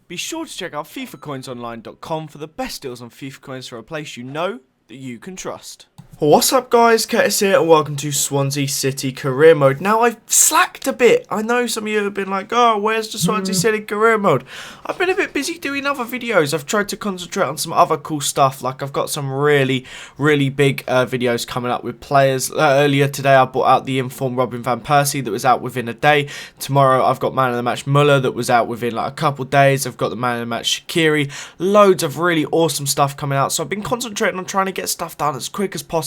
Be sure to check out FIFAcoinsonline.com for the best deals on FIFA coins for a place you know that you can trust. What's up guys, Curtis here and welcome to Swansea City Career Mode. Now I've slacked a bit. I know some of you have been like, oh, where's the Swansea City Career Mode? I've been a bit busy doing other videos. I've tried to concentrate on some other cool stuff. Like I've got some really big videos coming up with players. Earlier today I brought out the informed Robin van Persie that was out within a day. Tomorrow I've got man of the match Muller that was out within like a couple days. I've got the man of the match Shaqiri. Loads of really awesome stuff coming out. So I've been concentrating on trying to get stuff done as quick as possible.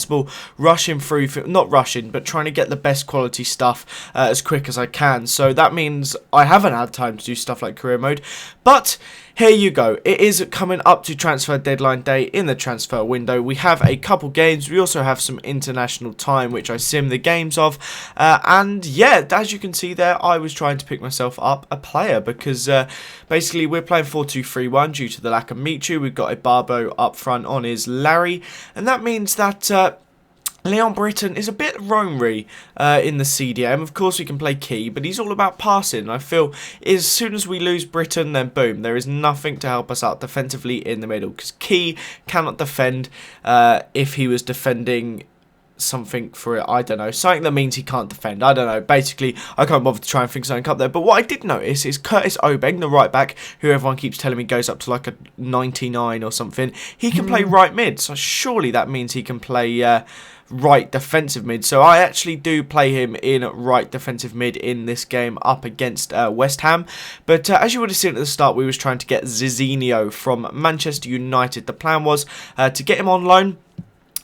Rushing through, not rushing, but trying to get the best quality stuff as quick as I can. So that means I haven't had time to do stuff like career mode. But here you go. It is coming up to transfer deadline day in the transfer window. We have a couple games. We also have some international time, which I sim the games of. And yeah, as you can see there, I was trying to pick myself up a player because basically we're playing 4-2-3-1 due to the lack of Michu. We've got a Barbo up front on his Larry. And that means that Leon Britton is a bit roamery in the CDM. Of course, we can play key, but he's all about passing. I feel as soon as we lose Britton, then boom, there is nothing to help us out defensively in the middle. Because key cannot defend if he was defending something for it, I don't know, something that means he can't defend, I don't know, basically I can't bother to try and think something up there. But what I did notice is Curtis Obeng, the right back, who everyone keeps telling me goes up to like a 99 or something, he can play right mid, so surely that means he can play right defensive mid. So I actually do play him in right defensive mid in this game up against West Ham. But as you would have seen at the start, we was trying to get Zizinho from Manchester United. The plan was to get him on loan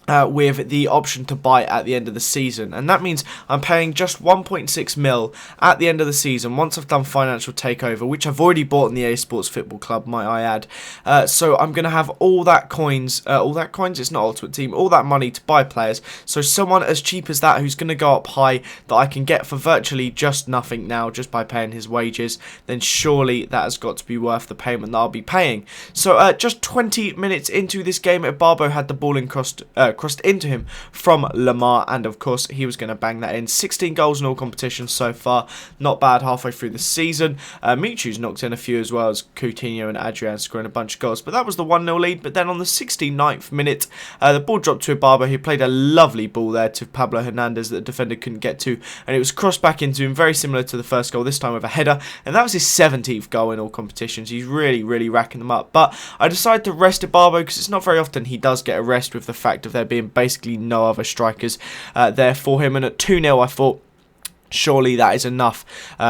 with the option to buy at the end of the season, and that means I'm paying just 1.6 mil at the end of the season once I've done financial takeover, which I've already bought in the A Sports Football Club, might I add. So I'm going to have all that coins, it's not Ultimate Team, all that money to buy players, so someone as cheap as that who's going to go up high that I can get for virtually just nothing now just by paying his wages, then surely that has got to be worth the payment that I'll be paying. So just 20 minutes into this game, Barbo had the ball in crossed into him from Lamar, and of course he was going to bang that in. 16 goals in all competitions so far, not bad halfway through the season. Michu's knocked in a few as well as Coutinho and Adrian scoring a bunch of goals, but that was the 1-0 lead. But then on the 69th minute, the ball dropped to Barbo, who played a lovely ball there to Pablo Hernandez that the defender couldn't get to, and it was crossed back into him, very similar to the first goal, this time with a header, and that was his 17th goal in all competitions. He's really racking them up. But I decided to rest Barbo because it's not very often he does get a rest, with the fact of there being basically no other strikers there for him. And at 2-0 I thought surely that is enough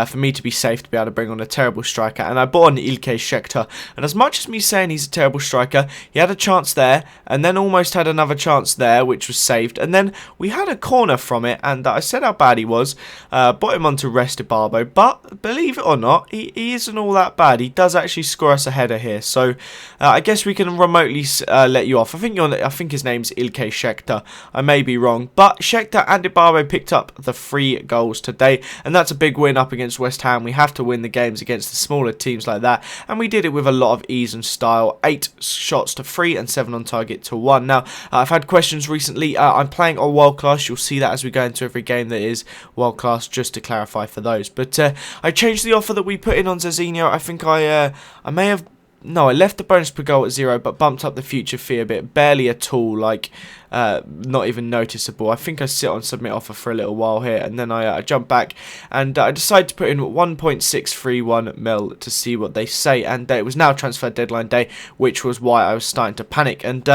for me to be safe to be able to bring on a terrible striker. And I bought on Ilkay Shekhtar. And as much as me saying he's a terrible striker, he had a chance there and then almost had another chance there, which was saved. And then we had a corner from it, and I said how bad he was. Bought him on to rest Barbo. But believe it or not, he isn't all that bad. He does actually score us a header here. So I guess we can remotely let you off. I think his name's Ilkay Shekhtar. I may be wrong. But Shekhtar and Barbo picked up the 3 goals today, and that's a big win up against West Ham. We have to win the games against the smaller teams like that, and we did it with a lot of ease and style. 8 shots to 3 and 7 on target to 1. Now I've had questions recently. I'm playing on world class. You'll see that as we go into every game that is world class, just to clarify for those. But I changed the offer that we put in on Zizinho. I think I may have. No, I left the bonus per goal at 0, but bumped up the future fee a bit. Barely at all, like not even noticeable. I think I sit on submit offer for a little while here, and then I jump back, and I decided to put in 1.631 mil to see what they say. And it was now transfer deadline day, which was why I was starting to panic. And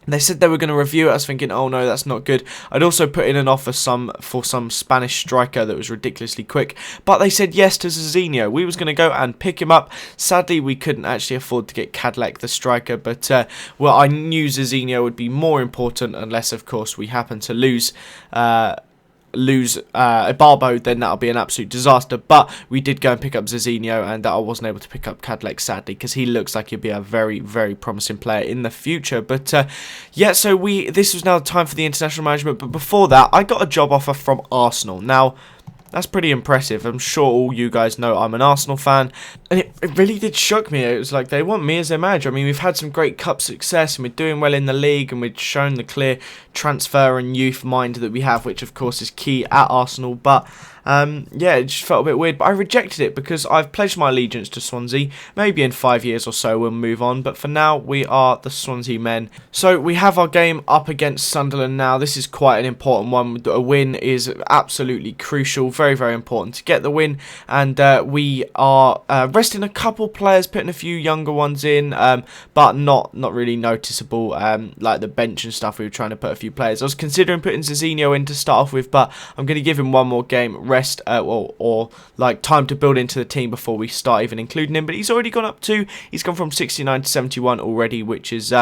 they said they were going to review it. I was thinking, oh no, that's not good. I'd also put in an offer for some Spanish striker that was ridiculously quick, but they said yes to Zizinho. We was going to go and pick him up. Sadly, we couldn't actually afford to get Cadlec, the striker, but well, I knew Zizinho would be more important unless, of course, we happen to lose Barbo, then that'll be an absolute disaster. But we did go and pick up Zizinho, and I wasn't able to pick up Cadlec, sadly, because he looks like he'll be a very promising player in the future. But yeah, so this was now time for the international management. But before that, I got a job offer from Arsenal. Now That's pretty impressive. I'm sure all you guys know I'm an Arsenal fan, and it really did shock me. It was like they want me as their manager. I mean, we've had some great cup success, and we're doing well in the league, and we've shown the clear transfer and youth mind that we have, which of course is key at Arsenal. But yeah, it just felt a bit weird, but I rejected it because I've pledged my allegiance to Swansea. Maybe in 5 years or so we'll move on, but for now we are the Swansea men. So we have our game up against Sunderland now. This is quite an important one. A win is absolutely crucial, very, very important to get the win, and we are resting a couple players, putting a few younger ones in, but not really noticeable, like the bench and stuff. We were trying to put a few players. I was considering putting Zizinho in to start off with, but I'm going to give him one more game rest, or like time to build into the team before we start even including him. But he's already gone up to, he's gone from 69 to 71 already, which is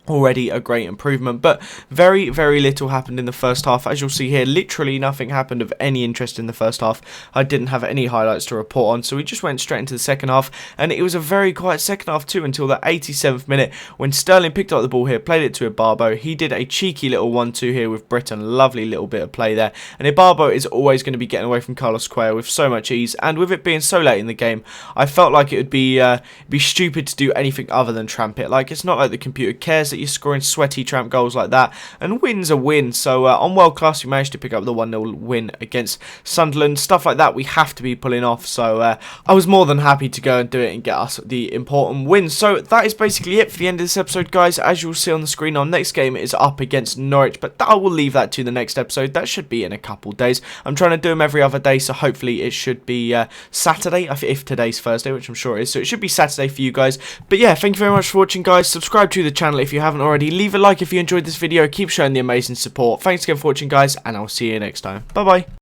already a great improvement. But very, very little happened in the first half. As you'll see here, literally nothing happened of any interest in the first half. I didn't have any highlights to report on, so we just went straight into the second half, and it was a very quiet second half too, until the 87th minute when Sterling picked up the ball here, played it to Ibarbo. He did a cheeky little 1-2 here with Britain. Lovely little bit of play there, and Ibarbo is always going to be getting away from Carlos Cuellar with so much ease, and with it being so late in the game, I felt like it would be stupid to do anything other than tramp it. Like, it's not like the computer cares that you're scoring sweaty tramp goals like that, and win's a win. So on World Class we managed to pick up the 1-0 win against Sunderland. Stuff like that we have to be pulling off, so I was more than happy to go and do it and get us the important win. So that is basically it for the end of this episode, guys. As you'll see on the screen, our next game is up against Norwich, but I will leave that to the next episode. That should be in a couple days. I'm trying to do them every other day, so hopefully it should be Saturday, if today's Thursday, which I'm sure it is, so it should be Saturday for you guys. But yeah, thank you very much for watching, guys. Subscribe to the channel if you haven't already. Leave a like if you enjoyed this video. Keep showing the amazing support. Thanks again for watching, guys, and I'll see you next time. Bye bye.